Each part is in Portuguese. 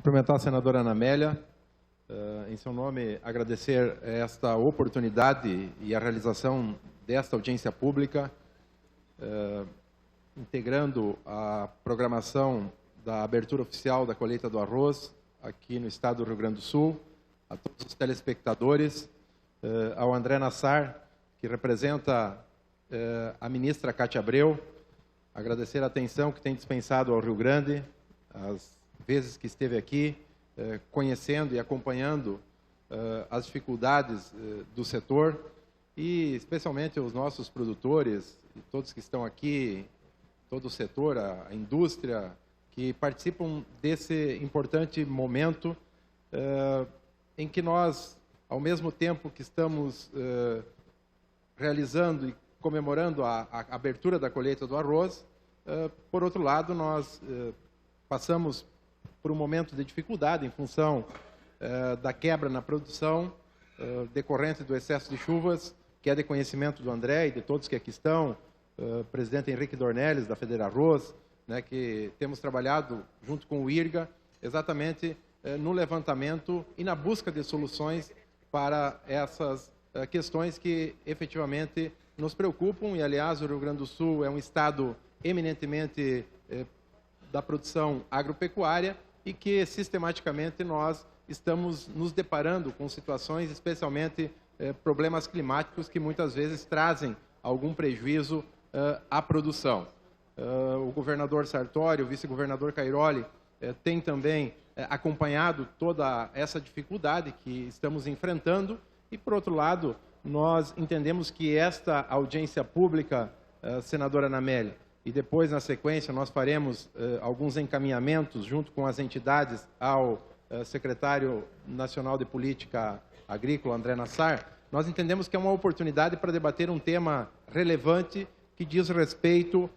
Cumprimentar a senadora Ana Amélia, em seu nome agradecer esta oportunidade e a realização desta audiência pública, integrando a programação da abertura oficial da colheita do arroz aqui no estado do Rio Grande do Sul, a todos os telespectadores, ao André Nassar, que representa a ministra Cátia Abreu, agradecer a atenção que tem dispensado ao Rio Grande, as vezes que esteve aqui, conhecendo e acompanhando as dificuldades do setor e especialmente os nossos produtores e todos que estão aqui, todo o setor, a indústria, que participam desse importante momento em que nós, ao mesmo tempo que estamos realizando e comemorando a abertura da colheita do arroz, por outro lado, nós passamos por um momento de dificuldade em função da quebra na produção decorrente do excesso de chuvas, que é de conhecimento do André e de todos que aqui estão, presidente Henrique Dornelles, da Federarroz, né, que temos trabalhado junto com o IRGA, exatamente no levantamento e na busca de soluções para essas questões que efetivamente nos preocupam. E, aliás, o Rio Grande do Sul é um estado eminentemente da produção agropecuária e que, sistematicamente, nós estamos nos deparando com situações, especialmente problemas climáticos, que muitas vezes trazem algum prejuízo à produção. O governador Sartori, o vice-governador Cairoli, tem também acompanhado toda essa dificuldade que estamos enfrentando e, por outro lado, nós entendemos que esta audiência pública, senadora Ana Amélia, e depois, na sequência, nós faremos alguns encaminhamentos junto com as entidades ao secretário nacional de Política Agrícola, André Nassar. Nós entendemos que é uma oportunidade para debater um tema relevante que diz respeito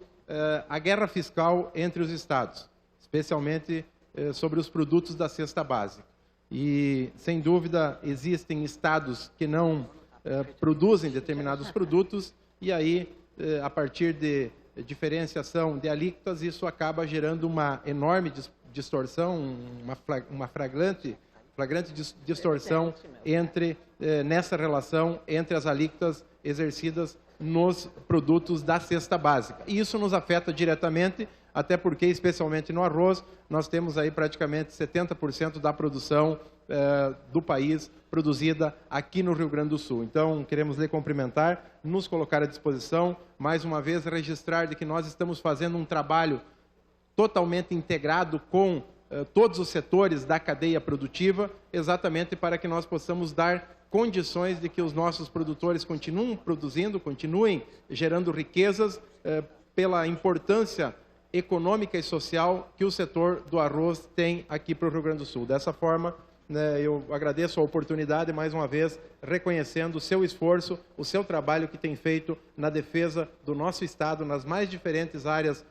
à guerra fiscal entre os estados, especialmente sobre os produtos da cesta básica. E, sem dúvida, existem estados que não produzem determinados produtos e aí, a partir de diferenciação de alíquotas, isso acaba gerando uma enorme distorção, uma flagrante distorção nessa relação entre as alíquotas exercidas nos produtos da cesta básica. E isso nos afeta diretamente, até porque, especialmente no arroz, nós temos aí praticamente 70% da produção do país produzida aqui no Rio Grande do Sul. Então, queremos lhe cumprimentar, nos colocar à disposição, mais uma vez registrar de que nós estamos fazendo um trabalho totalmente integrado com todos os setores da cadeia produtiva, exatamente para que nós possamos dar condições de que os nossos produtores continuem produzindo, continuem gerando riquezas pela importância econômica e social que o setor do arroz tem aqui para o Rio Grande do Sul. Dessa forma, eu agradeço a oportunidade, mais uma vez, reconhecendo o seu esforço, o seu trabalho que tem feito na defesa do nosso Estado, nas mais diferentes áreas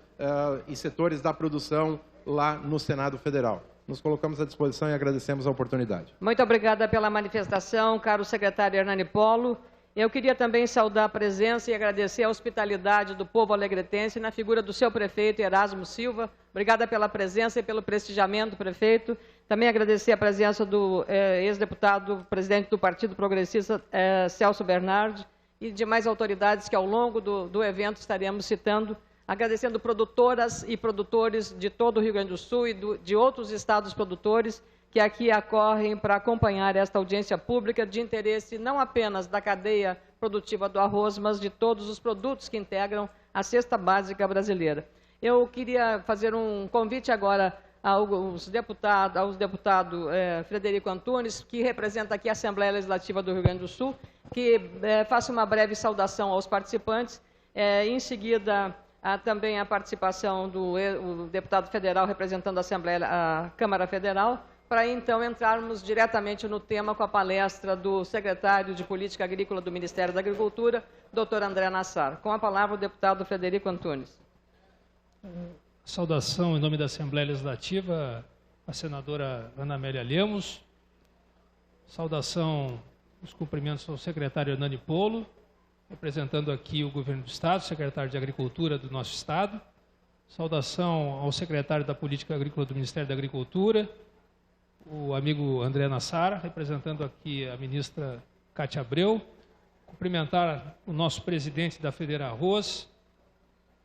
e setores da produção lá no Senado Federal. Nos colocamos à disposição e agradecemos a oportunidade. Muito obrigada pela manifestação, caro secretário Hernani Polo. Eu queria também saudar a presença e agradecer a hospitalidade do povo alegretense na figura do seu prefeito, Erasmo Silva. Obrigada pela presença e pelo prestigiamento do prefeito. Também agradecer a presença do ex-deputado, presidente do Partido Progressista, Celso Bernardi, e demais autoridades que ao longo do evento estaremos citando, agradecendo produtoras e produtores de todo o Rio Grande do Sul e de outros estados produtores que aqui acorrem para acompanhar esta audiência pública de interesse não apenas da cadeia produtiva do arroz, mas de todos os produtos que integram a cesta básica brasileira. Eu queria fazer um convite agora ao deputado Frederico Antunes, que representa aqui a Assembleia Legislativa do Rio Grande do Sul, que faça uma breve saudação aos participantes. Em seguida, também a participação do deputado federal representando a Câmara Federal, para então entrarmos diretamente no tema com a palestra do secretário de Política Agrícola do Ministério da Agricultura, Dr. André Nassar. Com a palavra o deputado Frederico Antunes. Saudação em nome da Assembleia Legislativa, a senadora Ana Amélia Lemos. Saudação, os cumprimentos ao secretário Hernani Polo, representando aqui o governo do Estado, secretário de Agricultura do nosso Estado. Saudação ao secretário da Política Agrícola do Ministério da Agricultura, o amigo André Nassar, representando aqui a ministra Cátia Abreu, cumprimentar o nosso presidente da Federarroz,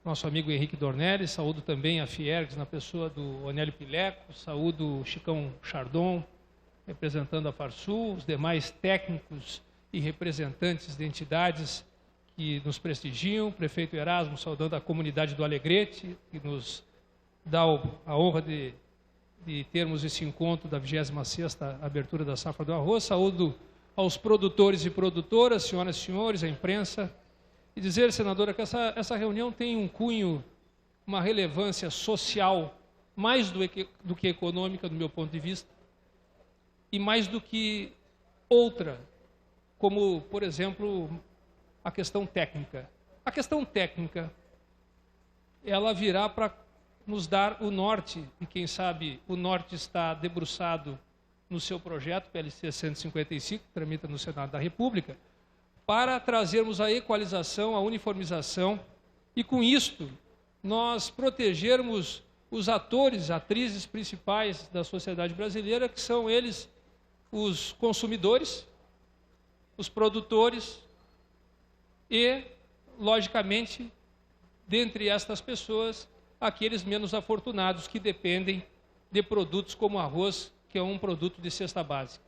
nosso amigo Henrique Dornelles, saúdo também a Fiergs na pessoa do Onélio Pileco, saúdo o Chicão Chardon, representando a Farsul, os demais técnicos e representantes de entidades que nos prestigiam, o prefeito Erasmo, saudando a comunidade do Alegrete, que nos dá a honra de termos esse encontro da 26ª abertura da safra do arroz. Saúdo aos produtores e produtoras, senhoras e senhores, a imprensa, e dizer, senadora, que essa reunião tem um cunho, uma relevância social, mais do que econômica, do meu ponto de vista, e mais do que outra, como, por exemplo, a questão técnica. A questão técnica, ela virá para nos dar o norte, e quem sabe o norte está debruçado no seu projeto, PLC 155, que tramita no Senado da República, para trazermos a equalização, a uniformização, e com isto nós protegermos os atores, atrizes principais da sociedade brasileira, que são eles os consumidores, os produtores e, logicamente, dentre estas pessoas, aqueles menos afortunados que dependem de produtos como arroz, que é um produto de cesta básica.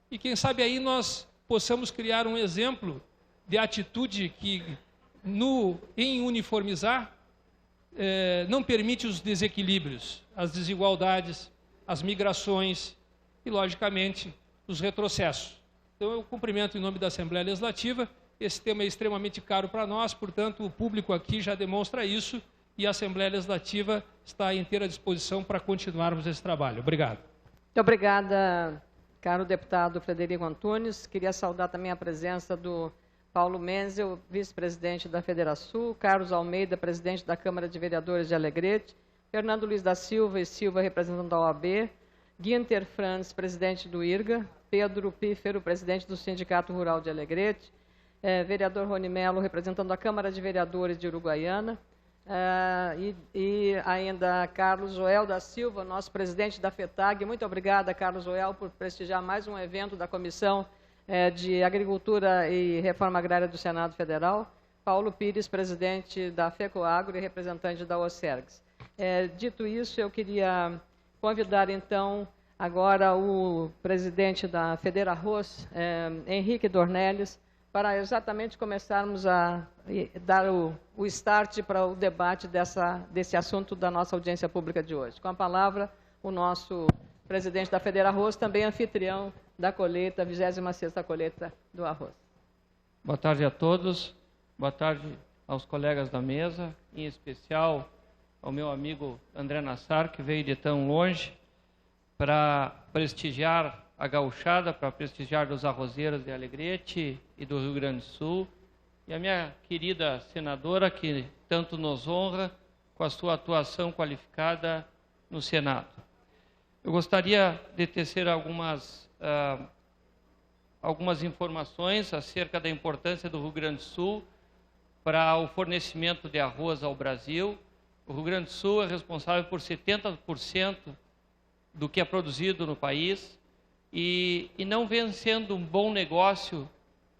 E quem sabe aí nós possamos criar um exemplo de atitude que, em uniformizar, não permite os desequilíbrios, as desigualdades, as migrações e, logicamente, os retrocessos. Então, eu cumprimento em nome da Assembleia Legislativa. Esse tema é extremamente caro para nós, portanto, o público aqui já demonstra isso e a Assembleia Legislativa está à inteira disposição para continuarmos esse trabalho. Obrigado. Muito obrigada, caro deputado Frederico Antunes. Queria saudar também a presença do Paulo Menzel, vice-presidente da Federasul, Carlos Almeida, presidente da Câmara de Vereadores de Alegrete, Fernando Luiz da Silva e Silva, representando a OAB, Guinter Franz, presidente do IRGA, Pedro Pífero, presidente do Sindicato Rural de Alegrete, vereador Rony Melo, representando a Câmara de Vereadores de Uruguaiana, e ainda Carlos Joel da Silva, nosso presidente da FETAG. Muito obrigada, Carlos Joel, por prestigiar mais um evento da Comissão de Agricultura e Reforma Agrária do Senado Federal. Paulo Pires, presidente da FECOAGRO e representante da OCERGS. Dito isso, eu queria convidar, então, agora o presidente da Federarroz, Henrique Dornelles, para exatamente começarmos a dar o start para o debate desse assunto da nossa audiência pública de hoje. Com a palavra, o nosso presidente da Federarroz, também anfitrião da colheita, 26ª colheita do arroz. Boa tarde a todos, boa tarde aos colegas da mesa, em especial ao meu amigo André Nassar, que veio de tão longe para prestigiar a gauchada, para prestigiar os arrozeiros de Alegrete e do Rio Grande do Sul, e a minha querida senadora, que tanto nos honra com a sua atuação qualificada no Senado. Eu gostaria de tecer algumas informações acerca da importância do Rio Grande do Sul para o fornecimento de arroz ao Brasil. O Rio Grande do Sul é responsável por 70% do que é produzido no país, e não vem sendo um bom negócio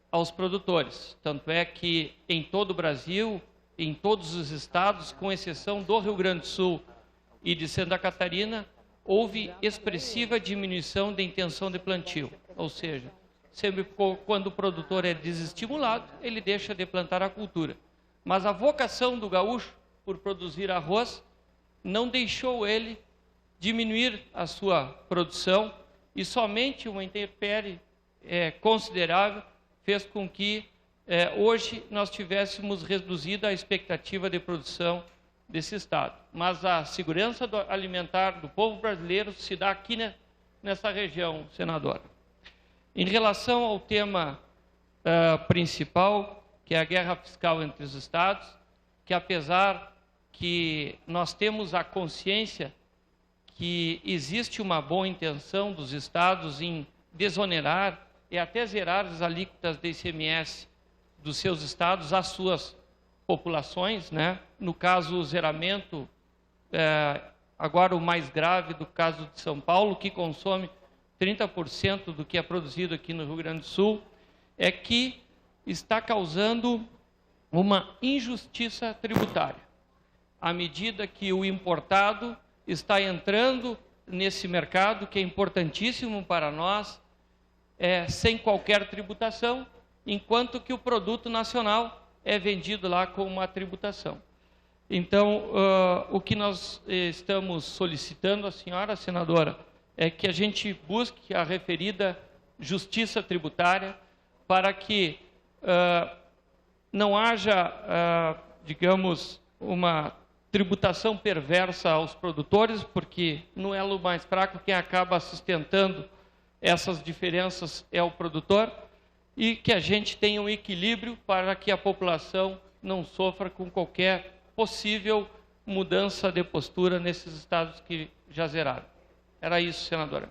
aos produtores. Tanto é que em todo o Brasil, em todos os estados, com exceção do Rio Grande do Sul e de Santa Catarina, houve expressiva diminuição de intenção de plantio. Ou seja, sempre quando o produtor é desestimulado, ele deixa de plantar a cultura. Mas a vocação do gaúcho por produzir arroz não deixou ele diminuir a sua produção, e somente uma intempérie considerável fez com que hoje nós tivéssemos reduzida a expectativa de produção desse estado. Mas a segurança alimentar do povo brasileiro se dá aqui nessa região, senadora. Em relação ao tema principal, que é a guerra fiscal entre os estados, que apesar que nós temos a consciência que existe uma boa intenção dos estados em desonerar e até zerar as alíquotas de ICMS dos seus estados às suas populações, né? No caso, o zeramento, agora o mais grave do caso de São Paulo, que consome 30% do que é produzido aqui no Rio Grande do Sul, é que está causando uma injustiça tributária. À medida que o importado está entrando nesse mercado, que é importantíssimo para nós, sem qualquer tributação, enquanto que o produto nacional é vendido lá com uma tributação. Então, o que nós estamos solicitando à senhora, senadora, é que a gente busque a referida justiça tributária para que não haja, digamos, uma tributação perversa aos produtores, porque no elo mais fraco quem acaba sustentando essas diferenças é o produtor, e que a gente tenha um equilíbrio para que a população não sofra com qualquer possível mudança de postura nesses estados que já zeraram. Era isso, senadora.